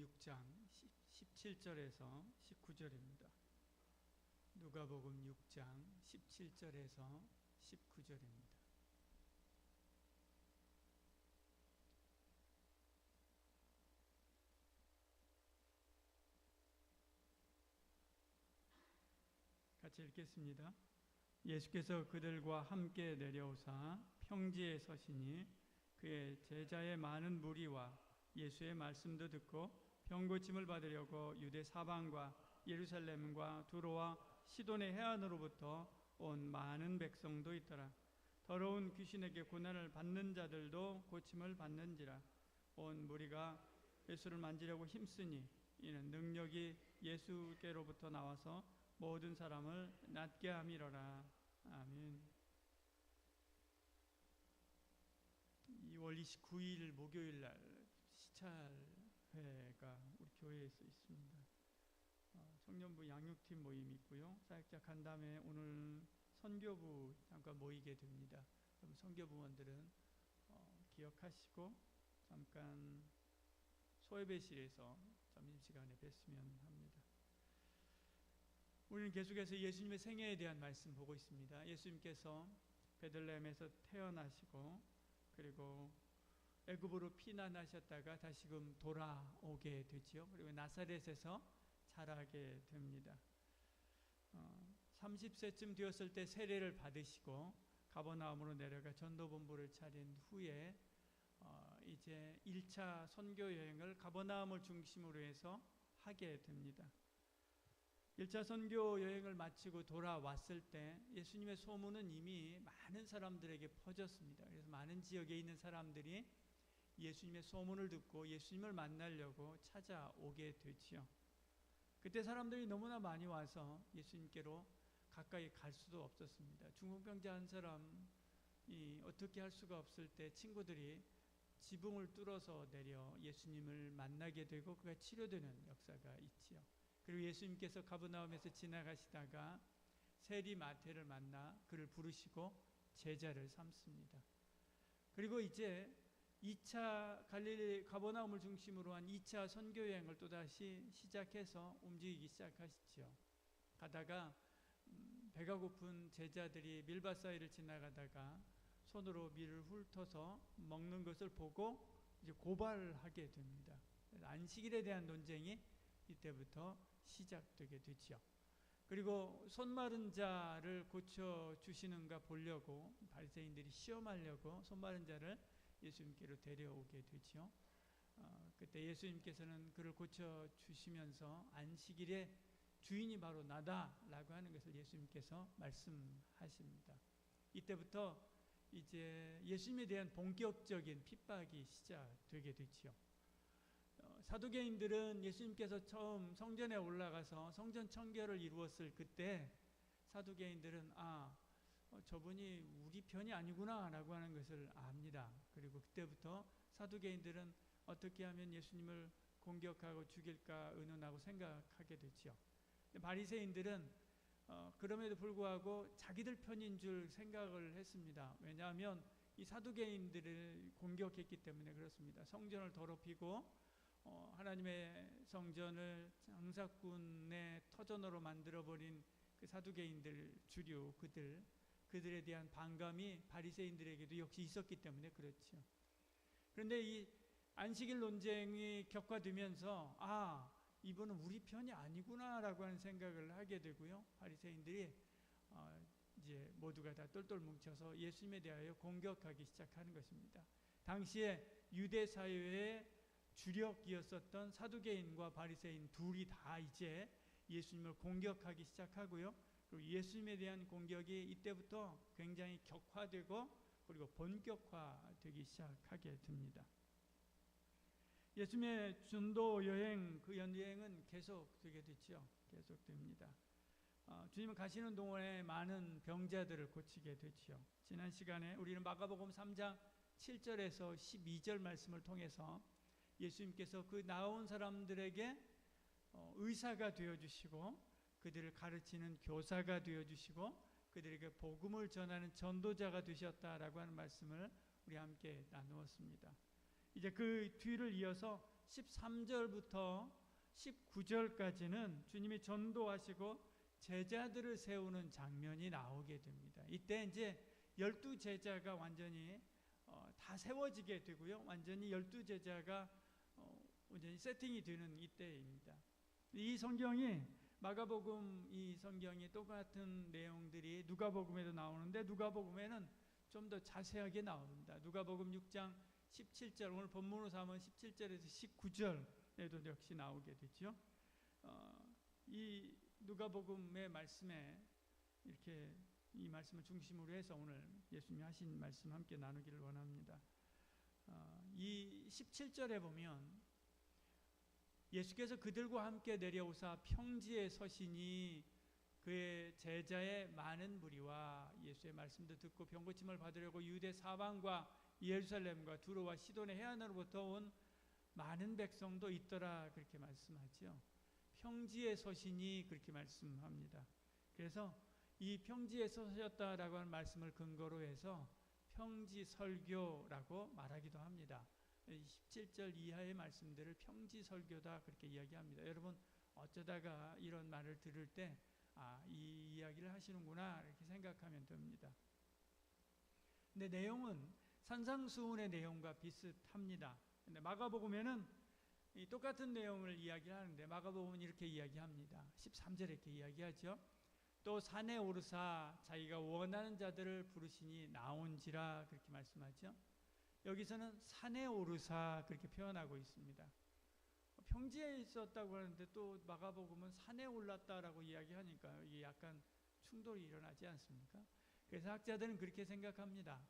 6장 17절에서 19절입니다. 누가복음 6장 17절에서 19절입니다. 같이 읽겠습니다. 예수께서 그들과 함께 내려오사 평지에 서시니 그의 제자의 많은 무리와 예수의 말씀도 듣고 병고침을 받으려고 유대 사방과 예루살렘과 두로와 시돈의 해안으로부터 온 많은 백성도 있더라. 더러운 귀신에게 고난을 받는 자들도 고침을 받는지라. 온 무리가 예수를 만지려고 힘쓰니 이는 능력이 예수께로부터 나와서 모든 사람을 낫게 함이로라. 아멘. 2월 29일 목요일 날 시찰회가 우리 교회에서 있습니다. 청년부 양육팀 모임이 있고요. 사역자 간담회 오늘 선교부 잠깐 모이게 됩니다. 그럼 선교부원들은 기억하시고 잠깐 소예배실에서 점심시간에 뵀으면 합니다. 우리는 계속해서 예수님의 생애에 대한 말씀 보고 있습니다. 예수님께서 베들레헴에서 태어나시고 그리고 애굽으로 피난하셨다가 다시금 돌아오게 되지요. 그리고 나사렛에서 자라게 됩니다. 30세쯤 되었을 때 세례를 받으시고 가버나움으로 내려가 전도본부를 차린 후에 이제 1차 선교 여행을 가버나움을 중심으로 해서 하게 됩니다. 1차 선교 여행을 마치고 돌아왔을 때 예수님의 소문은 이미 많은 사람들에게 퍼졌습니다. 그래서 많은 지역에 있는 사람들이 예수님의 소문을 듣고 예수님을 만나려고 찾아오게 되지요. 그때 사람들이 너무나 많이 와서 예수님께로 가까이 갈 수도 없었습니다. 중풍병자 한 사람이 어떻게 할 수가 없을 때 친구들이 지붕을 뚫어서 내려 예수님을 만나게 되고 그가 치료되는 역사가 있지요. 그리고 예수님께서 가버나움에서 지나가시다가 세리 마태를 만나 그를 부르시고 제자를 삼습니다. 그리고 이제 2차 갈릴리 가버나움을 중심으로 한 2차 선교여행을 또다시 시작해서 움직이기 시작하시죠. 가다가 배가 고픈 제자들이 밀밭 사이를 지나가다가 손으로 밀을 훑어서 먹는 것을 보고 이제 고발하게 됩니다. 안식일에 대한 논쟁이 이때부터 시작되게 되죠. 그리고 손 마른 자를 고쳐 주시는가 보려고 바리새인들이 시험하려고 손 마른 자를 예수님께로 데려오게 되죠. 그때 예수님께서는 그를 고쳐 주시면서 안식일에 주인이 바로 나다라고 하는 것을 예수님께서 말씀하십니다. 이때부터 이제 예수님에 대한 본격적인 핍박이 시작되게 되죠. 사두개인들은 예수님께서 처음 성전에 올라가서 성전 청결을 이루었을 그때 사두개인들은 저분이 우리 편이 아니구나 라고 하는 것을 압니다. 그리고 그때부터 사두개인들은 어떻게 하면 예수님을 공격하고 죽일까 의논하고 생각하게 되죠. 바리새인들은 그럼에도 불구하고 자기들 편인 줄 생각을 했습니다. 왜냐하면 이 사두개인들을 공격했기 때문에 그렇습니다. 성전을 더럽히고 하나님의 성전을 장사꾼의 터전으로 만들어버린 그 사두개인들 주류 그들에 대한 반감이 바리새인들에게도 역시 있었기 때문에 그렇죠. 그런데 이 안식일 논쟁이 격화되면서 이분은 우리 편이 아니구나라고 하는 생각을 하게 되고요. 바리새인들이 이제 모두가 다 똘똘 뭉쳐서 예수님에 대하여 공격하기 시작하는 것입니다. 당시에 유대 사회의 주력이었었던 사두개인과 바리새인 둘이 다 이제 예수님을 공격하기 시작하고요. 그리고 예수님에 대한 공격이 이때부터 굉장히 격화되고 그리고 본격화되기 시작하게 됩니다. 예수님의 전도 여행, 그 여행은 계속되게 됐죠. 계속됩니다. 주님은 가시는 동안에 많은 병자들을 고치게 됐죠. 지난 시간에 우리는 마가복음 3장 7절에서 12절 말씀을 통해서 예수님께서 그 나온 사람들에게 의사가 되어주시고 그들을 가르치는 교사가 되어주시고 그들에게 복음을 전하는 전도자가 되셨다라고 하는 말씀을 우리 함께 나누었습니다. 이제 그 뒤를 이어서 13절부터 19절까지는 주님이 전도하시고 제자들을 세우는 장면이 나오게 됩니다. 이때 이제 12제자가 완전히 다 세워지게 되고요. 완전히 12제자가 완전히 세팅이 되는 이때입니다. 이 성경이 마가복음 이 성경이 똑같은 내용들이 누가복음에도 나오는데 누가복음에는 좀 더 자세하게 나옵니다. 누가복음 6장 17절 오늘 본문으로 삼은 17절에서 19절에도 역시 나오게 되죠. 이 누가복음의 말씀에 이렇게 이 말씀을 중심으로 해서 오늘 예수님이 하신 말씀 함께 나누기를 원합니다. 이 17절에 보면 예수께서 그들과 함께 내려오사 평지에 서시니 그의 제자의 많은 무리와 예수의 말씀도 듣고 병고침을 받으려고 유대 사방과 예루살렘과 두로와 시돈의 해안으로부터 온 많은 백성도 있더라 그렇게 말씀하죠. 평지에 서시니 그렇게 말씀합니다. 그래서 이 평지에 서셨다라고 하는 말씀을 근거로 해서 평지 설교라고 말하기도 합니다. 17절 이하의 말씀들을 평지 설교다 그렇게 이야기합니다. 여러분 어쩌다가 이런 말을 들을 때 이 이야기를 하시는구나 이렇게 생각하면 됩니다. 근데 내용은 산상수훈의 내용과 비슷합니다. 근데 마가복음에는 이 똑같은 내용을 이야기하는데 마가복음은 이렇게 이야기합니다. 13절에 이렇게 이야기하죠. 또 산에 오르사 자기가 원하는 자들을 부르시니 나온지라 그렇게 말씀하죠. 여기서는 산에 오르사 그렇게 표현하고 있습니다. 평지에 있었다고 하는데 또 마가복음은 산에 올랐다라고 이야기하니까 이게 약간 충돌이 일어나지 않습니까? 그래서 학자들은 그렇게 생각합니다.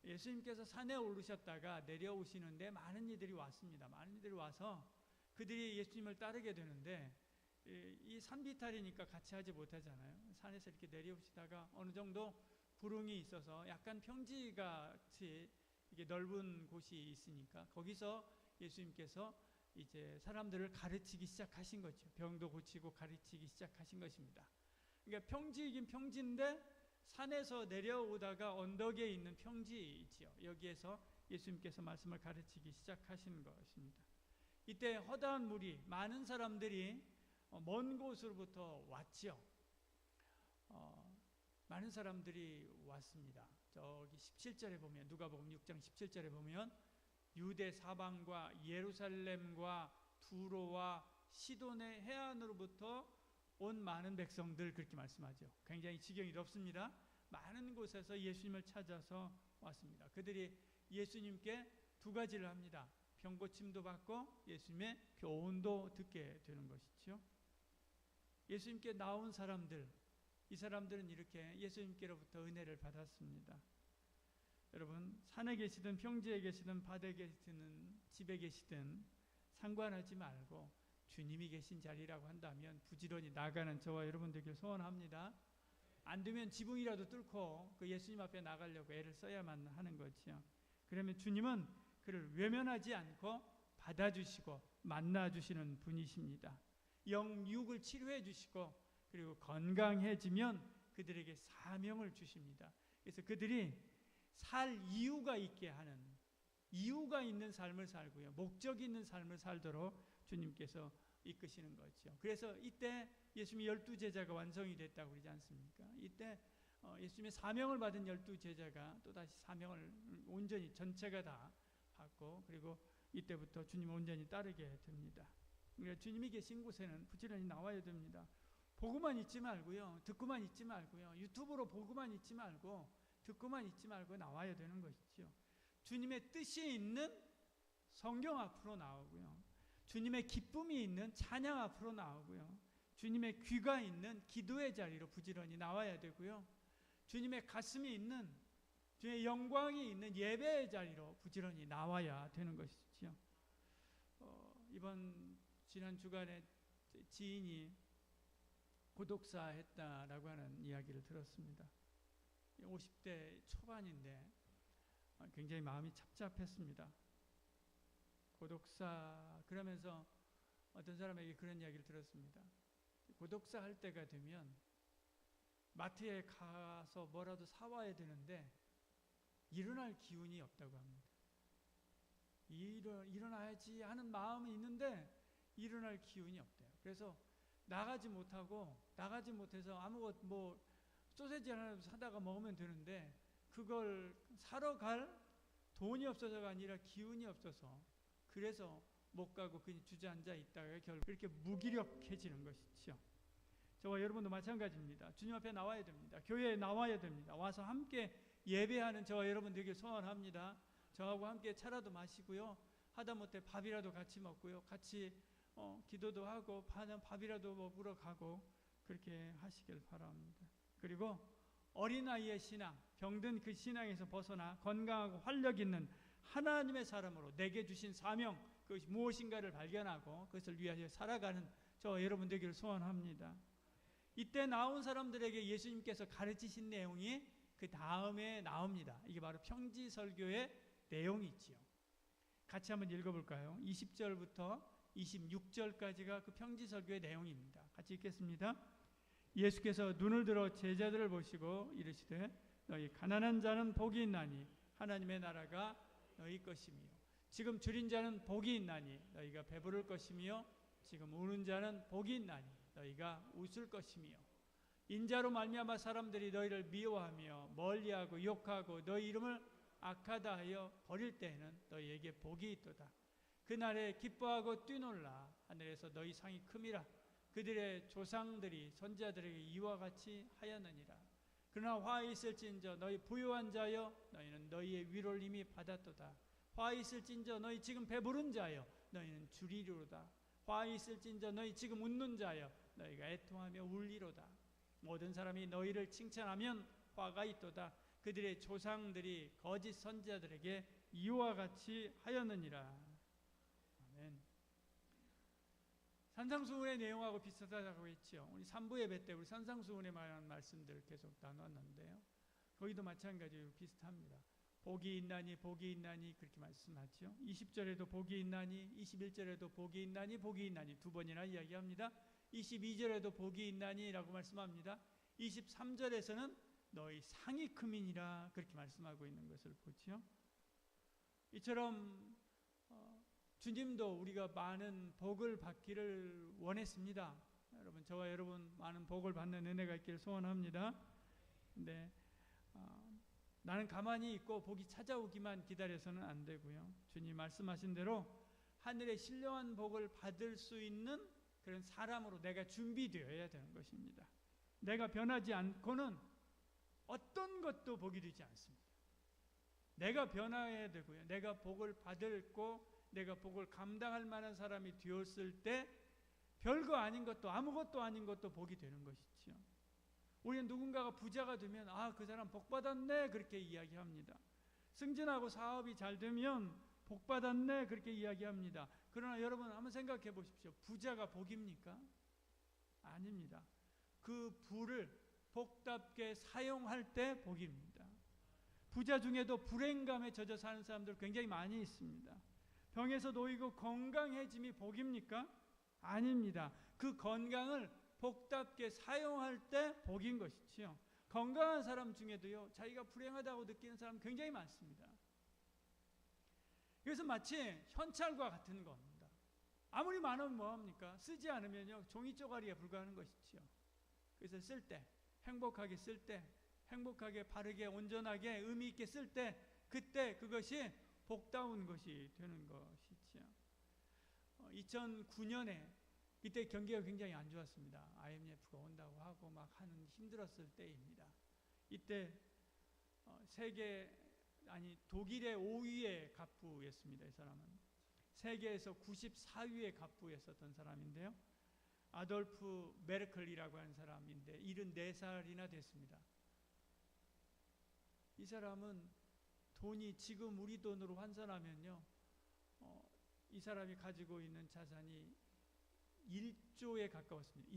예수님께서 산에 오르셨다가 내려오시는데 많은 이들이 왔습니다. 많은 이들이 와서 그들이 예수님을 따르게 되는데 이 산비탈이니까 같이 하지 못하잖아요. 산에서 이렇게 내려오시다가 어느 정도 구릉이 있어서 약간 평지같이 이게 넓은 곳이 있으니까 거기서 예수님께서 이제 사람들을 가르치기 시작하신 거죠. 병도 고치고 가르치기 시작하신 것입니다. 그러니까 평지이긴 평지인데 산에서 내려오다가 언덕에 있는 평지이지요. 여기에서 예수님께서 말씀을 가르치기 시작하신 것입니다. 이때 허다한 무리, 많은 사람들이 먼 곳으로부터 왔지요. 많은 사람들이 왔습니다. 저기 17절에 보면 누가복음 6장 17절에 보면 유대 사방과 예루살렘과 두로와 시돈의 해안으로부터 온 많은 백성들 그렇게 말씀하죠. 굉장히 지경이 넓습니다. 많은 곳에서 예수님을 찾아서 왔습니다. 그들이 예수님께 두 가지를 합니다. 병고침도 받고 예수님의 교훈도 듣게 되는 것이죠. 예수님께 나온 사람들, 이 사람들은 이렇게 예수님께로부터 은혜를 받았습니다. 여러분 산에 계시든 평지에 계시든 밭에 계시든 집에 계시든 상관하지 말고 주님이 계신 자리라고 한다면 부지런히 나가는 저와 여러분들께 소원합니다. 안 되면 지붕이라도 뚫고 그 예수님 앞에 나가려고 애를 써야만 하는 거지요. 그러면 주님은 그를 외면하지 않고 받아주시고 만나주시는 분이십니다. 영육을 치료해 주시고 그리고 건강해지면 그들에게 사명을 주십니다. 그래서 그들이 살 이유가 있게 하는 이유가 있는 삶을 살고요. 목적이 있는 삶을 살도록 주님께서 이끄시는 거죠. 그래서 이때 예수님이 12제자가 완성이 됐다고 그러지 않습니까? 이때 예수님의 사명을 받은 12제자가 또다시 사명을 온전히 전체가 다 받고 그리고 이때부터 주님을 온전히 따르게 됩니다. 그러니까 주님이 계신 곳에는 부지런히 나와야 됩니다. 보고만 있지 말고요. 듣고만 있지 말고요. 유튜브로 보고만 있지 말고 듣고만 있지 말고 나와야 되는 것이죠. 주님의 뜻이 있는 성경 앞으로 나오고요. 주님의 기쁨이 있는 찬양 앞으로 나오고요. 주님의 귀가 있는 기도의 자리로 부지런히 나와야 되고요. 주님의 가슴이 있는 주님의 영광이 있는 예배의 자리로 부지런히 나와야 되는 것이죠. 지난 주간에 지인이 고독사 했다라고 하는 이야기를 들었습니다. 50대 초반인데 굉장히 마음이 착잡했습니다. 고독사 그러면서 어떤 사람에게 그런 이야기를 들었습니다. 고독사 할 때가 되면 마트에 가서 뭐라도 사와야 되는데 일어날 기운이 없다고 합니다. 일어나야지 하는 마음은 있는데 일어날 기운이 없대요. 그래서 나가지 못해서 아무것도 소세지 하나 사다가 먹으면 되는데 그걸 사러 갈 돈이 없어서가 아니라 기운이 없어서 그래서 못 가고 그냥 주저앉아 있다가 결국 그렇게 무기력해지는 것이죠. 저와 여러분도 마찬가지입니다. 주님 앞에 나와야 됩니다. 교회에 나와야 됩니다. 와서 함께 예배하는 저와 여러분 되길 소원합니다. 저하고 함께 차라도 마시고요. 하다못해 밥이라도 같이 먹고요. 같이 기도도 하고 밥이라도 먹으러 가고 그렇게 하시길 바랍니다. 그리고 어린아이의 신앙, 병든 그 신앙에서 벗어나 건강하고 활력 있는 하나님의 사람으로 내게 주신 사명, 그것이 무엇인가를 발견하고 그것을 위하여 살아가는 저와 여러분 되기를 소원합니다. 이때 나온 사람들에게 예수님께서 가르치신 내용이 그 다음에 나옵니다. 이게 바로 평지설교의 내용이지요. 같이 한번 읽어볼까요? 20절부터 26절까지가 그 평지설교의 내용입니다. 같이 읽겠습니다. 예수께서 눈을 들어 제자들을 보시고 이르시되 너희 가난한 자는 복이 있나니 하나님의 나라가 너희 것이며 지금 줄인 자는 복이 있나니 너희가 배부를 것이며 지금 우는 자는 복이 있나니 너희가 웃을 것이며 인자로 말미암아 사람들이 너희를 미워하며 멀리하고 욕하고 너희 이름을 악하다 하여 버릴 때에는 너희에게 복이 있도다. 그날에 기뻐하고 뛰놀라 하늘에서 너희 상이 큼이라. 그들의 조상들이 선지자들에게 이와 같이 하였느니라. 그러나 화 있을진저 너희 부유한 자여 너희는 너희의 위로를 이미 받았도다. 화 있을진저 너희 지금 배부른 자여 너희는 주리로다. 화 있을진저 너희 지금 웃는 자여 너희가 애통하며 울리로다. 모든 사람이 너희를 칭찬하면 화가 있도다. 그들의 조상들이 거짓 선지자들에게 이와 같이 하였느니라. 아멘. 산상수훈의 내용하고 비슷하다고 했죠. 우리 3부 예배 때 우리 산상수훈에 관한 말씀들 계속 나눴는데요. 거기도 마찬가지로 비슷합니다. 복이 있나니 복이 있나니 그렇게 말씀하죠. 20절에도 복이 있나니 21절에도 복이 있나니 복이 있나니 두 번이나 이야기합니다. 22절에도 복이 있나니 라고 말씀합니다. 23절에서는 너희 상이 크민이라 그렇게 말씀하고 있는 것을 보죠. 이처럼 주님도 우리가 많은 복을 받기를 원했습니다. 여러분, 저와 여러분 많은 복을 받는 은혜가 있기를 소원합니다. 근데 나는 가만히 있고 복이 찾아오기만 기다려서는 안 되고요. 주님 말씀하신 대로 하늘의 신령한 복을 받을 수 있는 그런 사람으로 내가 준비되어야 되는 것입니다. 내가 변하지 않고는 어떤 것도 복이 되지 않습니다. 내가 변화해야 되고요. 내가 복을 받고 내가 복을 감당할 만한 사람이 되었을 때 별거 아닌 것도 아무것도 아닌 것도 복이 되는 것이지요. 우리는 누군가가 부자가 되면 그 사람 복 받았네 그렇게 이야기합니다. 승진하고 사업이 잘 되면 복 받았네 그렇게 이야기합니다. 그러나 여러분 한번 생각해 보십시오. 부자가 복입니까? 아닙니다. 그 부를 복답게 사용할 때 복입니다. 부자 중에도 불행감에 젖어 사는 사람들 굉장히 많이 있습니다. 병에서 놓이고 건강해짐이 복입니까? 아닙니다. 그 건강을 복답게 사용할 때 복인 것이지요. 건강한 사람 중에도요, 자기가 불행하다고 느끼는 사람 굉장히 많습니다. 그래서 마치 현찰과 같은 겁니다. 아무리 많으면 뭐합니까? 쓰지 않으면요, 종이 쪼가리에 불과하는 것이지요. 그래서 쓸 때, 행복하게 쓸 때, 행복하게 바르게 온전하게 의미 있게 쓸 때, 그때 그것이 복다운 것이 되는 것이지요. 2009년에 이때 경기가 굉장히 안 좋았습니다. IMF가 온다고 하고 막 하는 힘들었을 때입니다. 이때 독일의 5위의 갑부였습니다. 이 사람은 세계에서 94위의 갑부였었던 사람인데요. 아돌프 메르클이라고 하는 사람인데 74살이나 됐습니다. 이 사람은 돈이 지금 우리 돈으로 환산하면요, 이 사람이 가지고 있는 자산이 1조에 가까웠습니다.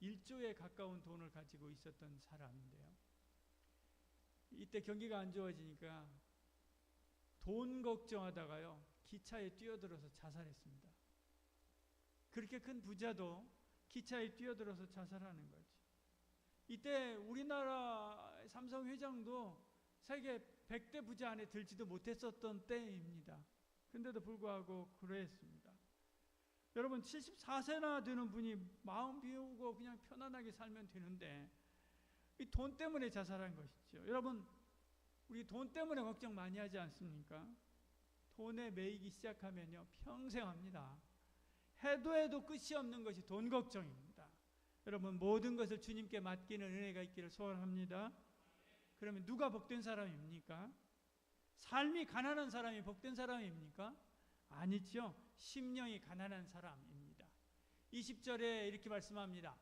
1조에 가까운 돈을 가지고 있었던 사람인데요. 이때 경기가 안 좋아지니까 돈 걱정하다가요, 기차에 뛰어들어서 자살했습니다. 그렇게 큰 부자도 기차에 뛰어들어서 자살하는 거죠. 이때 우리나라 삼성 회장도 세계 100대 부자 안에 들지도 못했었던 때입니다. 근데도 불구하고 그러했습니다. 여러분 74세나 되는 분이 마음 비우고 그냥 편안하게 살면 되는데 이 돈 때문에 자살한 것이죠. 여러분 우리 돈 때문에 걱정 많이 하지 않습니까? 돈에 매이기 시작하면요 평생 합니다. 해도 끝이 없는 것이 돈 걱정입니다. 여러분 모든 것을 주님께 맡기는 은혜가 있기를 소원합니다. 그러면 누가 복된 사람입니까? 삶이 가난한 사람이 복된 사람입니까? 아니죠. 심령이 가난한 사람입니다. 20절에 이렇게 말씀합니다.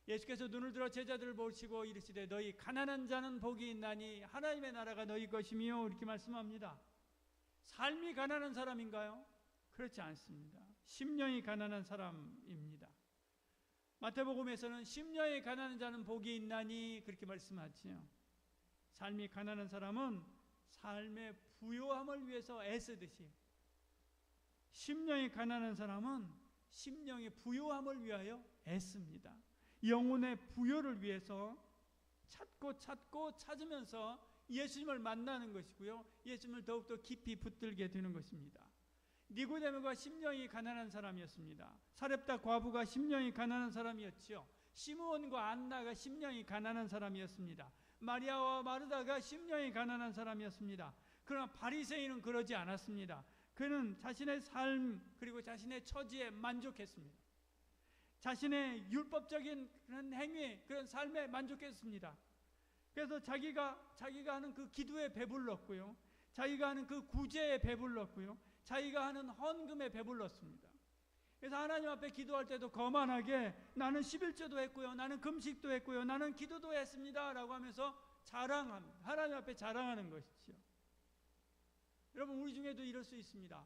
예수께서 눈을 들어 제자들을 보시고 이르시되 너희 가난한 자는 복이 있나니 하나님의 나라가 너희 것이며 이렇게 말씀합니다. 삶이 가난한 사람인가요? 그렇지 않습니다. 심령이 가난한 사람입니다. 마태복음에서는 심령이 가난한 자는 복이 있나니 그렇게 말씀하지요. 삶이 가난한 사람은 삶의 부요함을 위해서 애쓰듯이 심령이 가난한 사람은 심령의 부요함을 위하여 애씁니다. 영혼의 부요를 위해서 찾고 찾으면서 예수님을 만나는 것이고요. 예수님을 더욱더 깊이 붙들게 되는 것입니다. 니고데모가 심령이 가난한 사람이었습니다. 사렙다 과부가 심령이 가난한 사람이었지요. 시므온과 안나가 심령이 가난한 사람이었습니다. 마리아와 마르다가 심령이 가난한 사람이었습니다. 그러나 바리새인은 그러지 않았습니다. 그는 자신의 삶 그리고 자신의 처지에 만족했습니다. 자신의 율법적인 그런 행위, 그런 삶에 만족했습니다. 그래서 자기가 하는 그 기도에 배불렀고요. 자기가 하는 그 구제에 배불렀고요. 자기가 하는 헌금에 배불렀습니다. 그래서 하나님 앞에 기도할 때도 거만하게 나는 11조도 했고요. 나는 금식도 했고요. 나는 기도도 했습니다. 라고 하면서 자랑합니다. 하나님 앞에 자랑하는 것이죠. 여러분 우리 중에도 이럴 수 있습니다.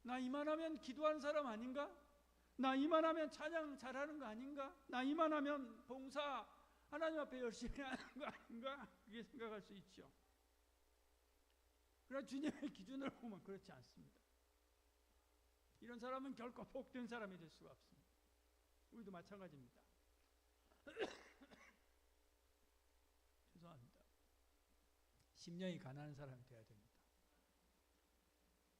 나 이만하면 기도하는 사람 아닌가? 나 이만하면 찬양 잘하는 거 아닌가? 나 이만하면 봉사 하나님 앞에 열심히 하는 거 아닌가? 그렇게 생각할 수 있죠. 그러나 주님의 기준으로 보면 그렇지 않습니다. 이런 사람은 결코 복된 사람이 될 수가 없습니다. 우리도 마찬가지입니다. 죄송합니다. 심령이 가난한 사람이 되어야 됩니다.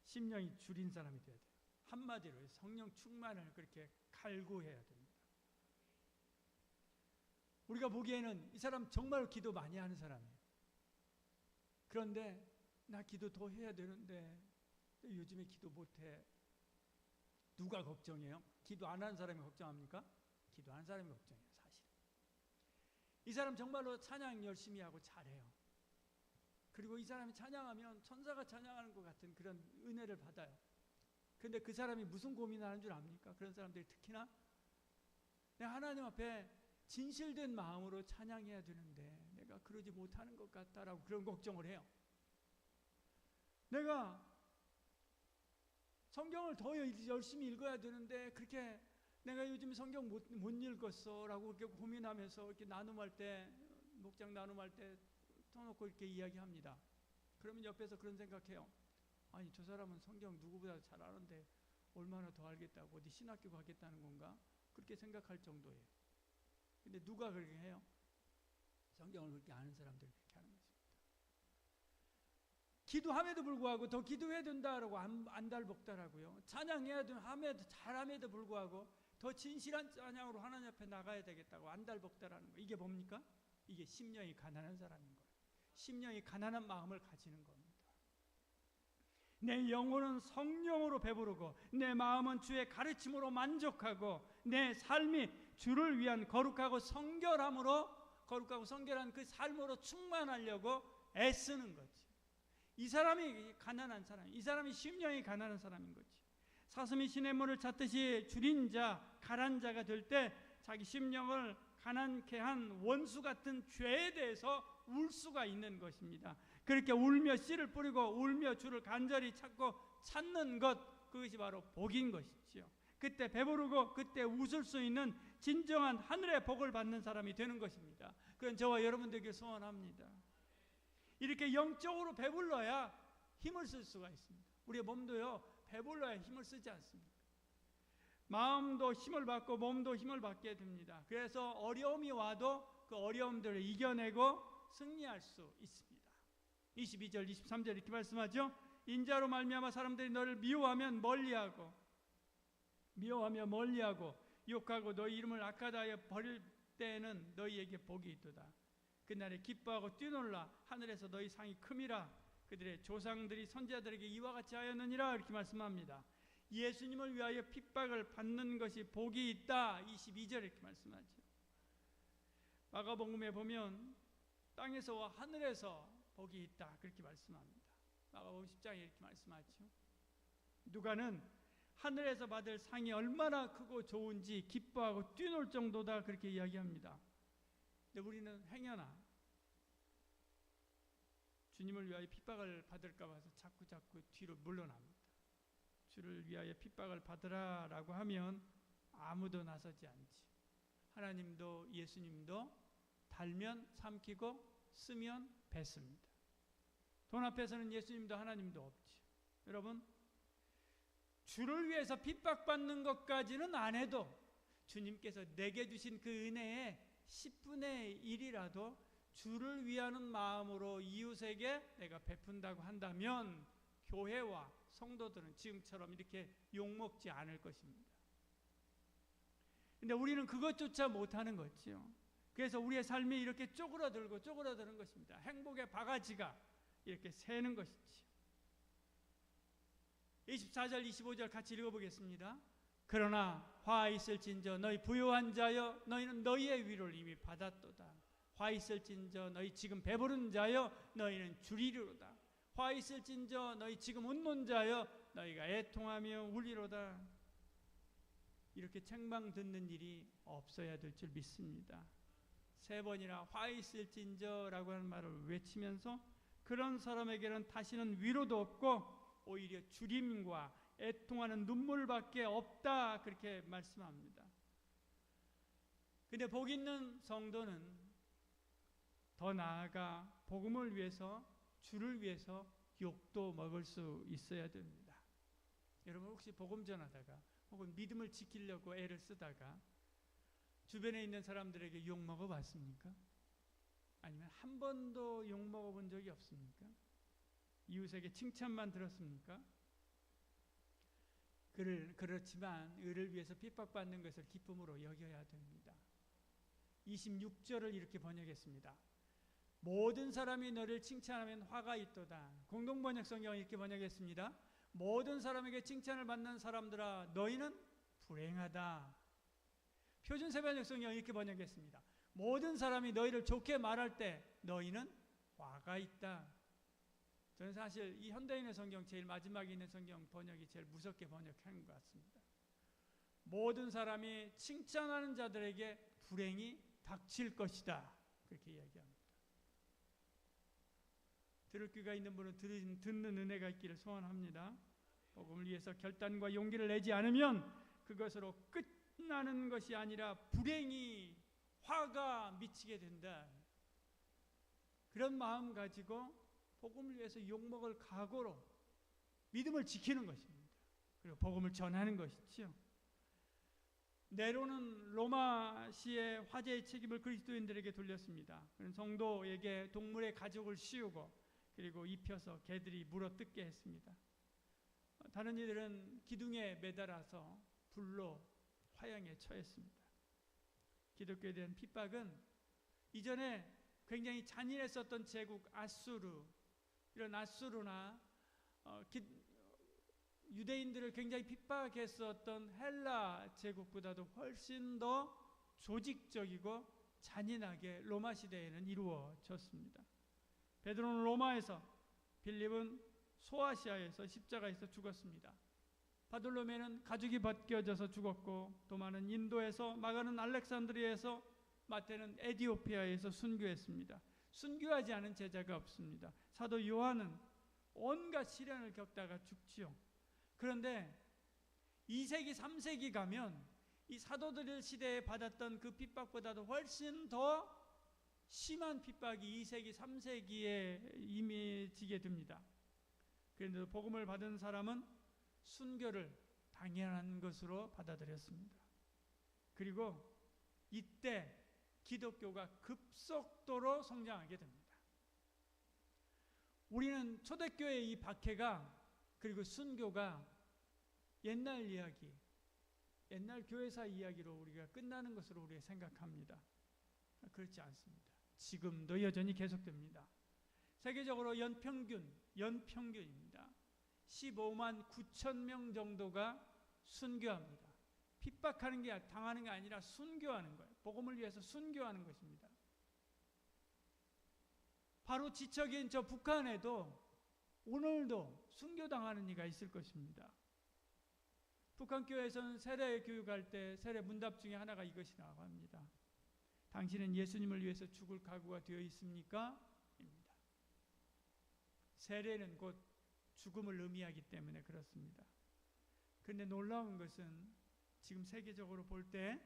심령이 줄인 사람이 되어야 돼요. 한마디로 성령 충만을 그렇게 갈구해야 됩니다. 우리가 보기에는 이 사람 정말 기도 많이 하는 사람이에요. 그런데 나 기도 더 해야 되는데 요즘에 기도 못해. 누가 걱정해요? 기도 안 하는 사람이 걱정합니까? 기도하는 사람이 걱정해요. 사실 이 사람 정말로 찬양 열심히 하고 잘해요. 그리고 이 사람이 찬양하면 천사가 찬양하는 것 같은 그런 은혜를 받아요. 그런데 그 사람이 무슨 고민을 하는 줄 압니까? 그런 사람들이 특히나 내가 하나님 앞에 진실된 마음으로 찬양해야 되는데 내가 그러지 못하는 것 같다라고 그런 걱정을 해요. 내가 성경을 더 열심히 읽어야 되는데 그렇게 내가 요즘 성경 못 읽었어 라고 이렇게 고민하면서 이렇게 나눔할 때 목장 나눔할 때 터놓고 이렇게 이야기합니다. 그러면 옆에서 그런 생각해요. 아니 저 사람은 성경 누구보다 잘 아는데 얼마나 더 알겠다고 어디 신학교 가겠다는 건가? 그렇게 생각할 정도예요. 근데 누가 그렇게 해요? 성경을 그렇게 아는 사람들이 그렇게 하는 것입니다. 기도함에도 불구하고 더 기도해야 된다라고 안달복달하고요. 찬양해야 함에도 잘함에도 불구하고 더 진실한 찬양으로 하나님 앞에 나가야 되겠다고 안달복달하는 거. 이게 뭡니까? 이게 심령이 가난한 사람인 거예요. 심령이 가난한 마음을 가지는 겁니다. 내 영혼은 성령으로 배부르고 내 마음은 주의 가르침으로 만족하고 내 삶이 주를 위한 거룩하고 성결한 그 삶으로 충만하려고 애쓰는 거지. 이 사람이 가난한 사람, 이 사람이 심령이 가난한 사람인 거지. 사슴이 시냇물을 찾듯이 줄인 자, 가난 자가 될 때 자기 심령을 가난케 한 원수 같은 죄에 대해서 울 수가 있는 것입니다. 그렇게 울며 씨를 뿌리고 울며 주를 간절히 찾는 것, 그것이 바로 복인 것이지요. 그때 배부르고 그때 웃을 수 있는 진정한 하늘의 복을 받는 사람이 되는 것입니다. 그건 저와 여러분들에게 소원합니다. 이렇게 영적으로 배불러야 힘을 쓸 수가 있습니다. 우리의 몸도요, 배불러야 힘을 쓰지 않습니다. 마음도 힘을 받고 몸도 힘을 받게 됩니다. 그래서 어려움이 와도 그 어려움들을 이겨내고 승리할 수 있습니다. 22절, 23절 이렇게 말씀하죠. 인자로 말미암아 사람들이 너를 미워하며 멀리하고 욕하고 너희 이름을 악하다하여 버릴 때에는 너희에게 복이 있도다. 그날에 기뻐하고 뛰놀라. 하늘에서 너희 상이 큼이라. 그들의 조상들이 선지자들에게 이와 같이 하였느니라. 이렇게 말씀합니다. 예수님을 위하여 핍박을 받는 것이 복이 있다. 22절 이렇게 말씀하죠. 마가복음에 보면 땅에서와 하늘에서 복이 있다. 그렇게 말씀합니다. 마가복음 10장에 이렇게 말씀하죠. 누가는 하늘에서 받을 상이 얼마나 크고 좋은지 기뻐하고 뛰놀 정도다. 그렇게 이야기합니다. 근데 우리는 행여나 주님을 위하여 핍박을 받을까 봐서 자꾸 뒤로 물러납니다. 주를 위하여 핍박을 받으라라고 하면 아무도 나서지 않지. 하나님도 예수님도 달면 삼키고 쓰면 뱉습니다. 돈 앞에서는 예수님도 하나님도 없지. 여러분, 주를 위해서 핍박받는 것까지는 안 해도 주님께서 내게 주신 그 은혜의 10분의 1이라도 주를 위하는 마음으로 이웃에게 내가 베푼다고 한다면 교회와 성도들은 지금처럼 이렇게 욕먹지 않을 것입니다. 근데 우리는 그것조차 못하는 거죠. 그래서 우리의 삶이 이렇게 쪼그라드는 것입니다. 행복의 바가지가 이렇게 새는 것이죠. 24절 25절 같이 읽어보겠습니다. 그러나 화 있을진저 너희 부요한 자여 너희는 너희의 위로를 이미 받았도다. 화 있을진저 너희 지금 배부른 자여 너희는 주리로다. 화 있을진저 너희 지금 웃는 자여 너희가 애통하며 울리로다. 이렇게 책망 듣는 일이 없어야 될 줄 믿습니다. 3번이나 화 있을진저라고 하는 말을 외치면서 그런 사람에게는 다시는 위로도 없고 오히려 주림과 애통하는 눈물밖에 없다. 그렇게 말씀합니다. 근데 복 있는 성도는 더 나아가 복음을 위해서 주를 위해서 욕도 먹을 수 있어야 됩니다. 여러분 혹시 복음 전하다가 혹은 믿음을 지키려고 애를 쓰다가 주변에 있는 사람들에게 욕 먹어봤습니까? 아니면 한 번도 욕 먹어본 적이 없습니까? 이웃에게 칭찬만 들었습니까? 그렇지만 의를 위해서 핍박받는 것을 기쁨으로 여겨야 됩니다. 26절을 이렇게 번역했습니다. 모든 사람이 너를 칭찬하면 화가 있도다. 공동번역 성경은 이렇게 번역했습니다. 모든 사람에게 칭찬을 받는 사람들아 너희는 불행하다. 표준세번역 성경은 이렇게 번역했습니다. 모든 사람이 너희를 좋게 말할 때 너희는 화가 있다. 저는 사실 이 현대인의 성경 제일 마지막에 있는 성경 번역이 제일 무섭게 번역한 것 같습니다. 모든 사람이 칭찬하는 자들에게 불행이 닥칠 것이다. 그렇게 이야기합니다. 들을 귀가 있는 분은 듣는 은혜가 있기를 소원합니다. 복음을 위해서 결단과 용기를 내지 않으면 그것으로 끝나는 것이 아니라 불행이 화가 미치게 된다. 그런 마음 가지고 복음을 위해서 욕먹을 각오로 믿음을 지키는 것입니다. 그리고 복음을 전하는 것이죠. 네로는 로마시의 화재의 책임을 그리스도인들에게 돌렸습니다. 성도에게 동물의 가죽을 씌우고 그리고 입혀서 개들이 물어뜯게 했습니다. 다른 이들은 기둥에 매달아서 불로 화형에 처했습니다. 기독교에 대한 핍박은 이전에 굉장히 잔인했었던 제국 아수르, 이런 아수르나 유대인들을 굉장히 핍박했었던 헬라 제국보다도 훨씬 더 조직적이고 잔인하게 로마 시대에는 이루어졌습니다. 베드로는 로마에서, 빌립은 소아시아에서 십자가에서 죽었습니다. 바돌로메는 가죽이 벗겨져서 죽었고, 도마는 인도에서, 마가는 알렉산드리아에서, 마태는 에디오피아에서 순교했습니다. 순교하지 않은 제자가 없습니다. 사도 요한은 온갖 시련을 겪다가 죽지요. 그런데 2세기, 3세기 가면 이 사도들 시대에 받았던 그 핍박보다도 훨씬 더 심한 핍박이 2세기, 3세기에 임해지게 됩니다. 그런데도 복음을 받은 사람은 순교를 당연한 것으로 받아들였습니다. 그리고 이때 기독교가 급속도로 성장하게 됩니다. 우리는 초대교회의 이 박해가 그리고 순교가 옛날 이야기, 옛날 교회사 이야기로 우리가 끝나는 것으로 우리가 생각합니다. 그렇지 않습니다. 지금도 여전히 계속됩니다. 세계적으로 연평균입니다. 15만 9천 명 정도가 순교합니다. 핍박하는 게 당하는 게 아니라 순교하는 거예요. 복음을 위해서 순교하는 것입니다. 바로 지척인 저 북한에도 오늘도 순교당하는 이가 있을 것입니다. 북한 교회에서는 세례 교육할 때 세례 문답 중에 하나가 이것이라고 합니다. 당신은 예수님을 위해서 죽을 각오가 되어 있습니까? 입니다. 세례는 곧 죽음을 의미하기 때문에 그렇습니다. 그런데 놀라운 것은 지금 세계적으로 볼 때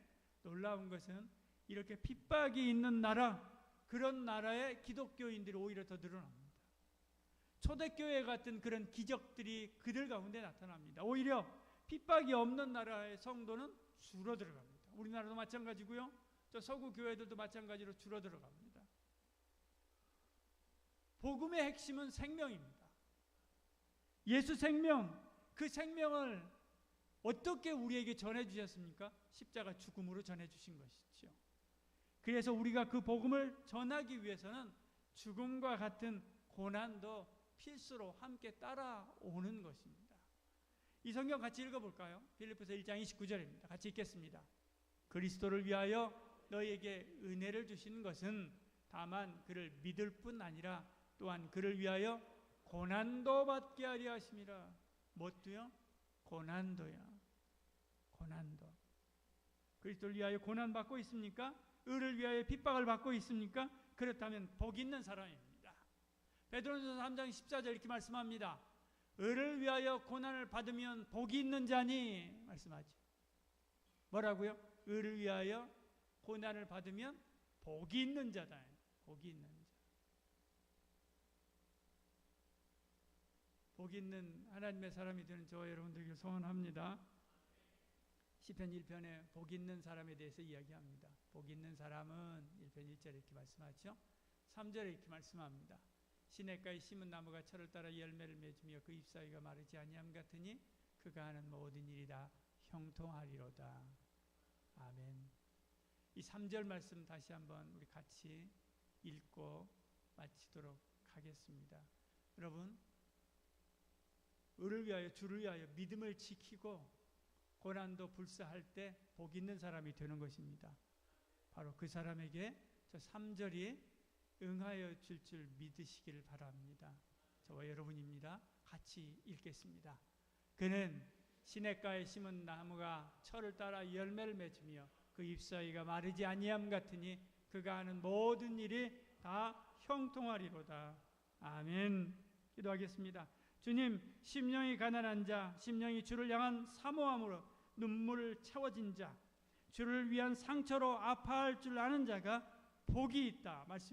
놀라운 것은 이렇게 핍박이 있는 나라, 그런 나라의 기독교인들이 오히려 더 늘어납니다. 초대교회 같은 그런 기적들이 그들 가운데 나타납니다. 오히려 핍박이 없는 나라의 성도는 줄어들어갑니다. 우리나라도 마찬가지고요. 저 서구 교회들도 마찬가지로 줄어들어갑니다. 복음의 핵심은 생명입니다. 예수 생명, 그 생명을 어떻게 우리에게 전해주셨습니까? 십자가 죽음으로 전해주신 것이죠. 그래서 우리가 그 복음을 전하기 위해서는 죽음과 같은 고난도 필수로 함께 따라오는 것입니다. 이 성경 같이 읽어볼까요? 빌립보서 1장 29절입니다. 같이 읽겠습니다. 그리스도를 위하여 너희에게 은혜를 주시는 것은 다만 그를 믿을 뿐 아니라 또한 그를 위하여 고난도 받게 하려 하심이라. 뭣도요? 고난도야. 고난도. 그리스도를 위하여 고난받고 있습니까? 의를 위하여 핍박을 받고 있습니까? 그렇다면 복 있는 사람입니다. 베드로전서 3장 14절 이렇게 말씀합니다. 의를 위하여 고난을 받으면 복이 있는 자니 말씀하죠. 뭐라고요? 의를 위하여 고난을 받으면 복이 있는 자다. 복이 있는 자. 복 있는 하나님의 사람이 되는 저와 여러분들에게 소원합니다. 시편 1편에 복 있는 사람에 대해서 이야기합니다. 복 있는 사람은 1편 1절에 이렇게 말씀하죠. 3절에 이렇게 말씀합니다. 시냇가에 심은 나무가 철을 따라 열매를 맺으며 그 잎사귀가 마르지 아니함 같으니 그가 하는 모든 일이 다 형통하리로다. 아멘. 이 3절 말씀 다시 한번 우리 같이 읽고 마치도록 하겠습니다. 여러분, 의를 위하여 주를 위하여 믿음을 지키고 고난도 불사할 때 복 있는 사람이 되는 것입니다. 바로 그 사람에게 저 3절이 응하여 줄 줄 믿으시기를 바랍니다. 저와 여러분입니다. 같이 읽겠습니다. 그는 시냇가에 심은 나무가 철을 따라 열매를 맺으며 그 잎사귀가 마르지 아니함 같으니 그가 하는 모든 일이 다 형통하리로다. 아멘. 기도하겠습니다. 주님, 심령이 가난한 자, 심령이 주를 향한 사모함으로 눈물을 채워진 자, 주를 위한 상처로 아파할 줄 아는 자가 복이 있다. 말씀해